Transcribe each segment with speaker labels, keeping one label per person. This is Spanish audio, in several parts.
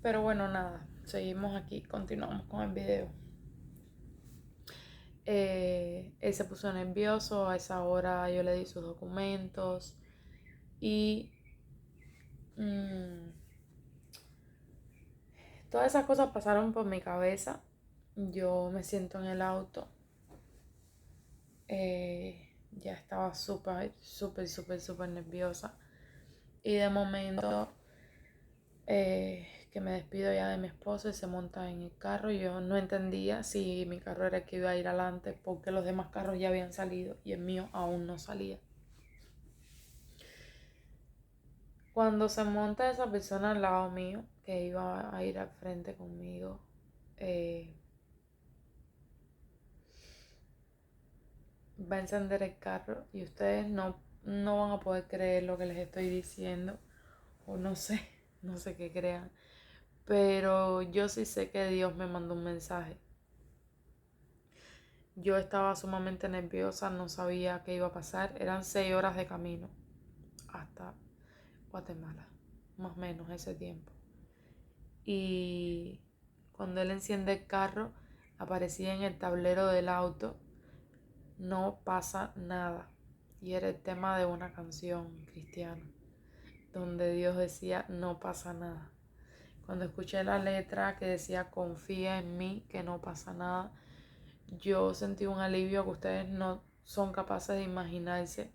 Speaker 1: Pero bueno, nada, seguimos aquí, continuamos con el video. Él se puso nervioso, a esa hora yo le di sus documentos y mm, todas esas cosas pasaron por mi cabeza. Yo me siento en el auto, ya estaba súper nerviosa y de momento que me despido ya de mi esposo y se monta en el carro. Yo no entendía si mi carro era el que iba a ir adelante porque los demás carros ya habían salido y el mío aún no salía. Cuando se monta esa persona al lado mío, que iba a ir al frente conmigo, eh, va a encender el carro y ustedes no van a poder creer lo que les estoy diciendo, o no sé, no sé qué crean, pero yo sí sé que Dios me mandó un mensaje. Yo estaba sumamente nerviosa, no sabía qué iba a pasar. Eran 6 horas de camino hasta Guatemala, más o menos ese tiempo. Y cuando él enciende el carro, aparecía en el tablero del auto, no pasa nada. Y era el tema de una canción cristiana, donde Dios decía, no pasa nada. Cuando escuché la letra que decía, confía en mí, que no pasa nada, yo sentí un alivio que ustedes no son capaces de imaginarse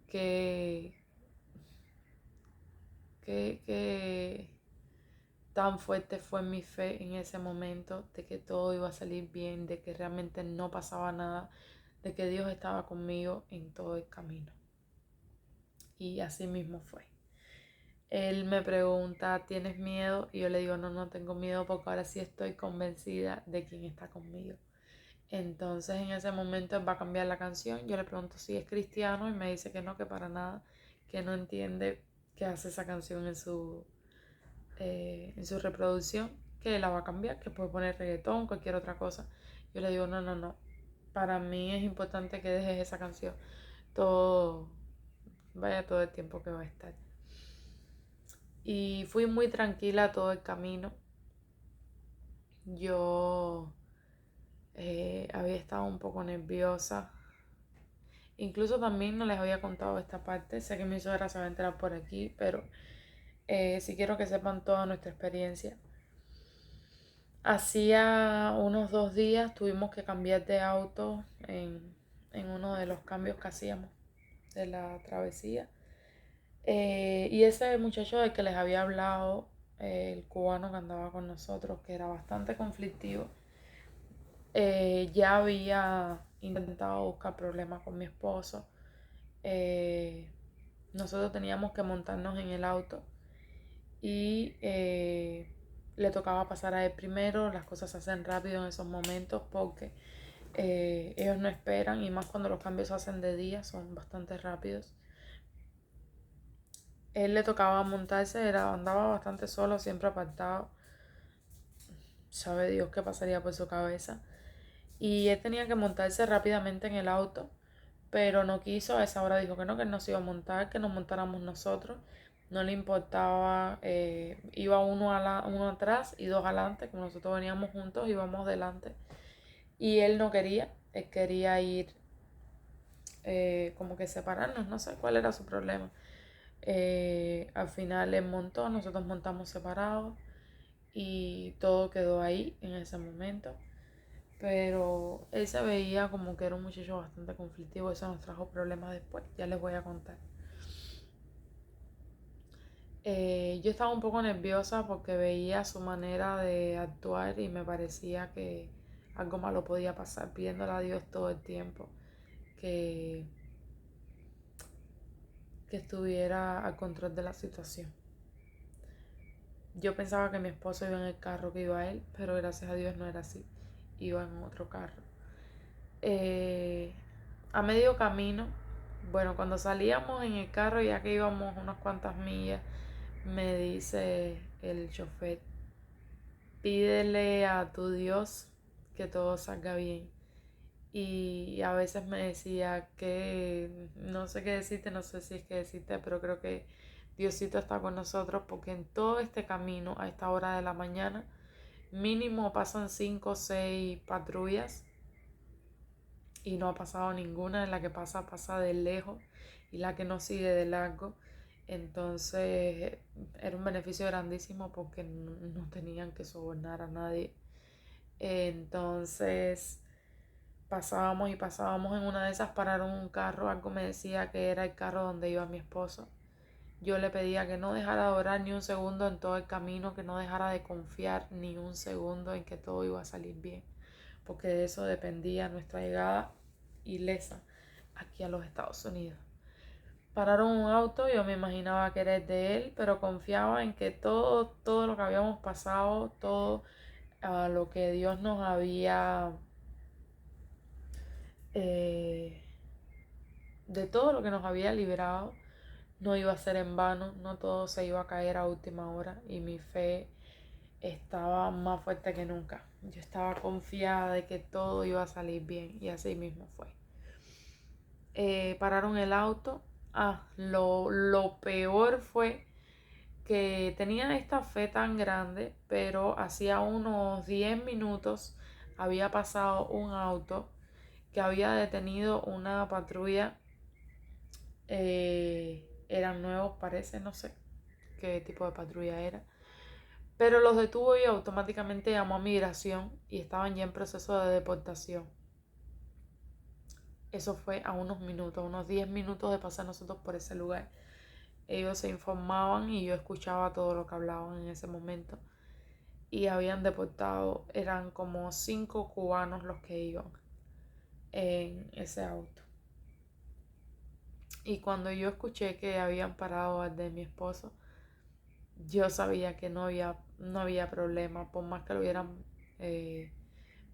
Speaker 1: que, que tan fuerte fue mi fe en ese momento, de que todo iba a salir bien, de que realmente no pasaba nada, de que Dios estaba conmigo en todo el camino. Y así mismo fue. Él me pregunta, ¿tienes miedo? Y yo le digo, no, no tengo miedo porque ahora sí estoy convencida de quién está conmigo. Entonces en ese momento él va a cambiar la canción. Yo le pregunto si es cristiano y me dice que no, que para nada, que no entiende qué hace esa canción en su reproducción, que la va a cambiar, que puede poner reggaetón, cualquier otra cosa. Yo le digo, no, no, no. Para mí es importante que dejes esa canción todo, vaya todo el tiempo que va a estar. Y fui muy tranquila todo el camino. Yo había estado un poco nerviosa. Incluso también no les había contado esta parte. Sé que mi suegra se va a enterar por aquí, pero sí quiero que sepan toda nuestra experiencia. Hacía unos 2 días tuvimos que cambiar de auto en uno de los cambios que hacíamos de la travesía. Y ese muchacho del que les había hablado, el cubano que andaba con nosotros, que era bastante conflictivo, ya había intentado buscar problemas con mi esposo. Eh, Nosotros teníamos que montarnos en el auto y le tocaba pasar a él primero. Las cosas se hacen rápido en esos momentos porque ellos no esperan, y más cuando los cambios se hacen de día, son bastante rápidos. Él le tocaba montarse, andaba bastante solo, siempre apartado. Sabe Dios qué pasaría por su cabeza. Y él tenía que montarse rápidamente en el auto, pero no quiso. A esa hora dijo que no se iba a montar, que nos montáramos nosotros. No le importaba, iba uno atrás y dos adelante, como nosotros veníamos juntos, íbamos delante. Y él no quería, él quería ir como que separarnos, no sé cuál era su problema. Al final él montó, nosotros montamos separados y todo quedó ahí en ese momento. Pero él se veía como que era un muchacho bastante conflictivo. Eso nos trajo problemas después, ya les voy a contar. Yo estaba un poco nerviosa porque veía su manera de actuar y me parecía que algo malo podía pasar, pidiéndole a Dios todo el tiempo que, que estuviera al control de la situación. Yo pensaba que mi esposo iba en el carro que iba él, pero gracias a Dios no era así. Iba en otro carro. A medio camino, bueno, cuando salíamos en el carro, ya que íbamos unas cuantas millas, me dice el chofer, pídele a tu Dios que todo salga bien. Y a veces me decía que no sé qué decirte, no sé si es que decirte, pero creo que Diosito está con nosotros porque en todo este camino, a esta hora de la mañana, mínimo pasan 5 o 6 patrullas y no ha pasado ninguna. En la que pasa, pasa de lejos y la que no sigue de largo. Entonces era un beneficio grandísimo porque no tenían que sobornar a nadie. Entonces pasábamos y pasábamos, en una de esas pararon un carro, algo me decía que era el carro donde iba mi esposo. Yo le pedía que no dejara de orar ni un segundo en todo el camino, que no dejara de confiar ni un segundo en que todo iba a salir bien, porque de eso dependía nuestra llegada ilesa aquí a los Estados Unidos. Pararon un auto, yo me imaginaba que era el de él, pero confiaba en que todo lo que habíamos pasado, todo lo que Dios nos había, eh, de todo lo que nos había librado, no iba a ser en vano, no todo se iba a caer a última hora y mi fe estaba más fuerte que nunca. Yo estaba confiada de que todo iba a salir bien y así mismo fue. Pararon el auto. Lo peor fue que tenía esta fe tan grande, pero hacía unos 10 minutos había pasado un auto que había detenido una patrulla. Eran nuevos, parece, no sé qué tipo de patrulla era. Pero los detuvo y automáticamente llamó a migración y estaban ya en proceso de deportación. Eso fue a unos minutos, unos 10 minutos de pasar nosotros por ese lugar. Ellos se informaban y yo escuchaba todo lo que hablaban en ese momento. Y habían deportado, eran como 5 cubanos los que iban en ese auto. Y cuando yo escuché que habían parado al de mi esposo, yo sabía que no había problema, por más que lo hubieran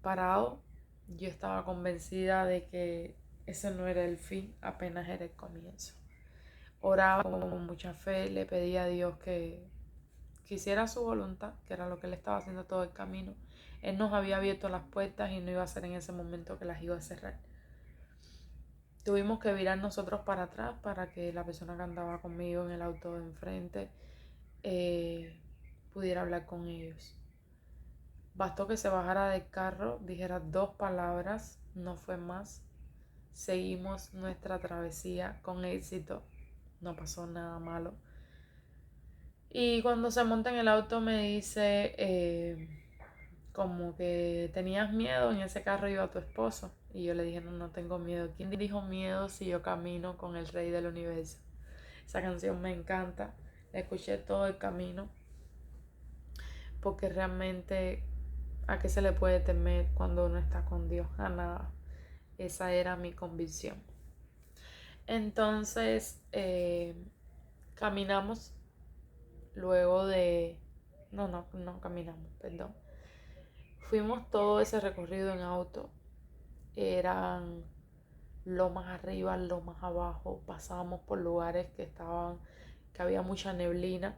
Speaker 1: parado. Yo estaba convencida de que ese no era el fin, apenas era el comienzo. Oraba con mucha fe, le pedía a Dios que hiciera su voluntad, que era lo que él estaba haciendo todo el camino. Él nos había abierto las puertas y no iba a ser en ese momento que las iba a cerrar. Tuvimos que virar nosotros para atrás para que la persona que andaba conmigo en el auto de enfrente pudiera hablar con ellos. Bastó que se bajara del carro, dijera 2 palabras, no fue más. Seguimos nuestra travesía con éxito, no pasó nada malo. Y cuando se monta en el auto me dice como que tenías miedo, en ese carro iba tu esposo. Y yo le dije, no tengo miedo. ¿Quién dijo miedo si yo camino con el Rey del Universo? Esa canción me encanta, la escuché todo el camino, porque realmente ¿a qué se le puede temer cuando uno está con Dios? A nada. Esa era mi convicción. Entonces caminamos luego de... No caminamos, perdón. Fuimos todo ese recorrido en auto. Eran lomas arriba, lomas abajo. Pasábamos por lugares que había mucha neblina.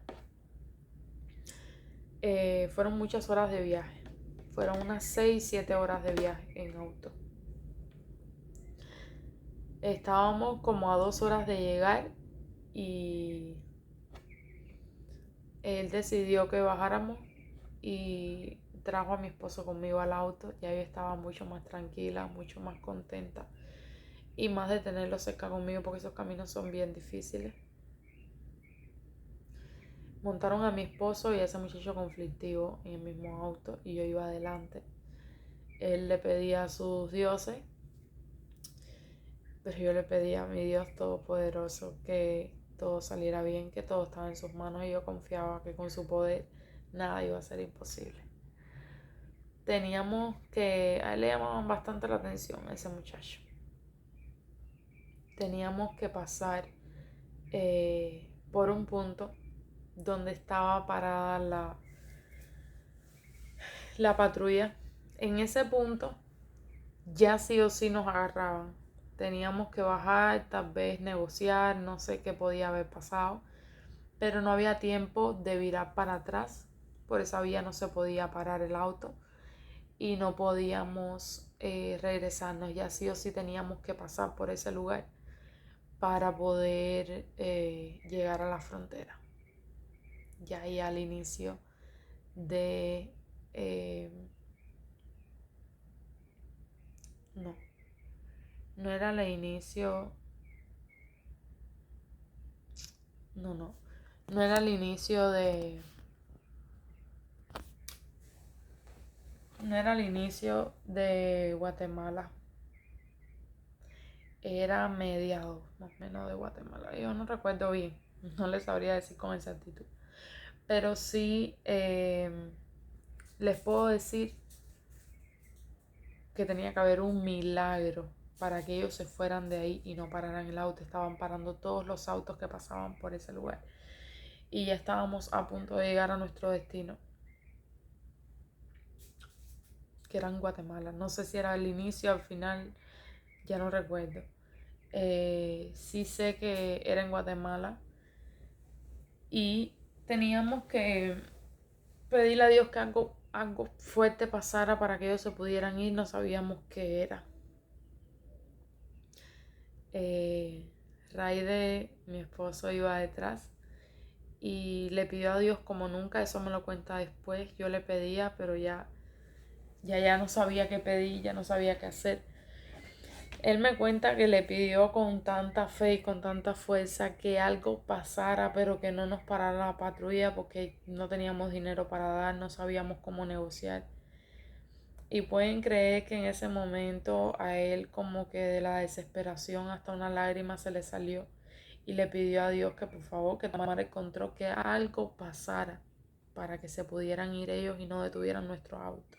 Speaker 1: Fueron muchas horas de viaje. Fueron unas 6-7 horas de viaje en auto. Estábamos como a 2 horas de llegar y él decidió que bajáramos y trajo a mi esposo conmigo al auto. Ya yo estaba mucho más tranquila, mucho más contenta y más de tenerlo cerca conmigo porque esos caminos son bien difíciles. Montaron a mi esposo y a ese muchacho conflictivo en el mismo auto y yo iba adelante. Él le pedía a sus dioses, pero yo le pedía a mi Dios todopoderoso que todo saliera bien, que todo estaba en sus manos y yo confiaba que con su poder nada iba a ser imposible. A él le llamaban bastante la atención a ese muchacho. Teníamos que pasar por un punto donde estaba parada la patrulla. En ese punto ya sí o sí nos agarraban. Teníamos que bajar, tal vez negociar, no sé qué podía haber pasado, pero no había tiempo de virar para atrás. Por esa vía no se podía parar el auto y no podíamos regresarnos. Ya sí o sí teníamos que pasar por ese lugar para poder llegar a la frontera. Ya ahí al inicio de... no, no era el inicio... No era el inicio de... No era el inicio de Guatemala. Era mediados, más o menos, de Guatemala. Yo no recuerdo bien. No les sabría decir con exactitud. Pero sí les puedo decir que tenía que haber un milagro para que ellos se fueran de ahí y no pararan el auto. Estaban parando todos los autos que pasaban por ese lugar. Y ya estábamos a punto de llegar a nuestro destino, que era en Guatemala. No sé si era el inicio o al final, ya no recuerdo. Sí sé que era en Guatemala y teníamos que pedirle a Dios que algo fuerte pasara para que ellos se pudieran ir. No sabíamos qué era. Raide, mi esposo, iba detrás y le pidió a Dios como nunca. Eso me lo cuenta después. Yo le pedía, pero ya no sabía qué pedir, ya no sabía qué hacer. Él me cuenta que le pidió con tanta fe y con tanta fuerza que algo pasara, pero que no nos parara la patrulla porque no teníamos dinero para dar, no sabíamos cómo negociar. Y pueden creer que en ese momento a él como que de la desesperación hasta una lágrima se le salió y le pidió a Dios que por favor que tomara el control, que algo pasara para que se pudieran ir ellos y no detuvieran nuestro auto.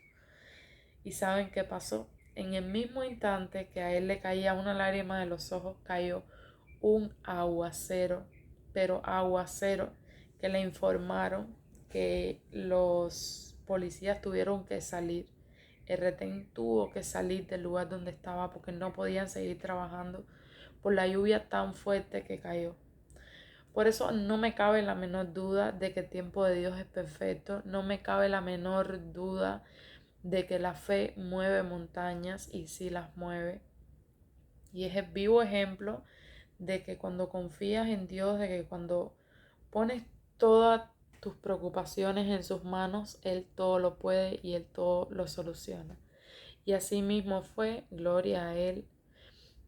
Speaker 1: ¿Y saben qué pasó? En el mismo instante que a él le caía una lágrima de los ojos, cayó un aguacero, pero aguacero, que le informaron que los policías tuvieron que salir. El retén tuvo que salir del lugar donde estaba porque no podían seguir trabajando por la lluvia tan fuerte que cayó. Por eso no me cabe la menor duda de que el tiempo de Dios es perfecto. No me cabe la menor duda de que la fe mueve montañas y sí las mueve. Y es el vivo ejemplo de que cuando confías en Dios, de que cuando pones todas tus preocupaciones en sus manos, Él todo lo puede y Él todo lo soluciona. Y así mismo fue, gloria a Él.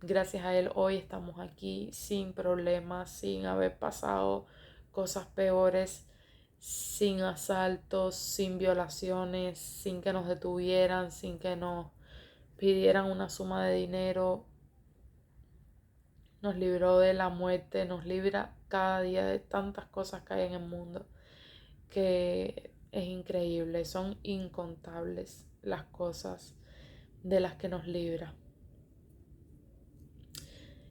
Speaker 1: Gracias a Él hoy estamos aquí sin problemas, sin haber pasado cosas peores, sin asaltos, sin violaciones, sin que nos detuvieran, sin que nos pidieran una suma de dinero. Nos libró de la muerte, nos libra cada día de tantas cosas que hay en el mundo que es increíble, son incontables las cosas de las que nos libra.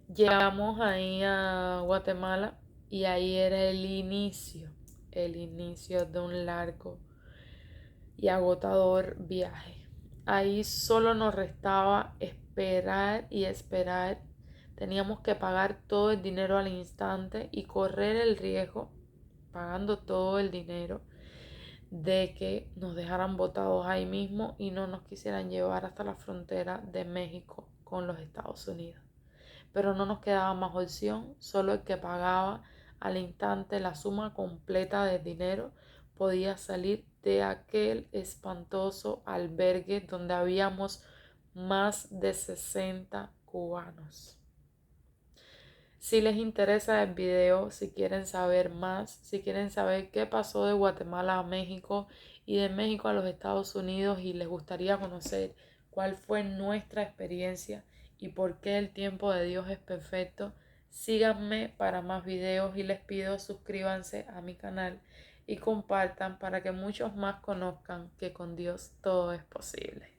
Speaker 1: Llegamos ahí a Guatemala y ahí era el inicio de un largo y agotador viaje. Ahí solo nos restaba esperar y esperar. Teníamos que pagar todo el dinero al instante y correr el riesgo, pagando todo el dinero, de que nos dejaran botados ahí mismo y no nos quisieran llevar hasta la frontera de México con los Estados Unidos. Pero no nos quedaba más opción, solo el que pagaba al instante la suma completa del dinero podía salir de aquel espantoso albergue donde habíamos más de 60 cubanos. Si les interesa el video, si quieren saber más, si quieren saber qué pasó de Guatemala a México y de México a los Estados Unidos y les gustaría conocer cuál fue nuestra experiencia y por qué el tiempo de Dios es perfecto, síganme para más videos y les pido suscríbanse a mi canal y compartan para que muchos más conozcan que con Dios todo es posible.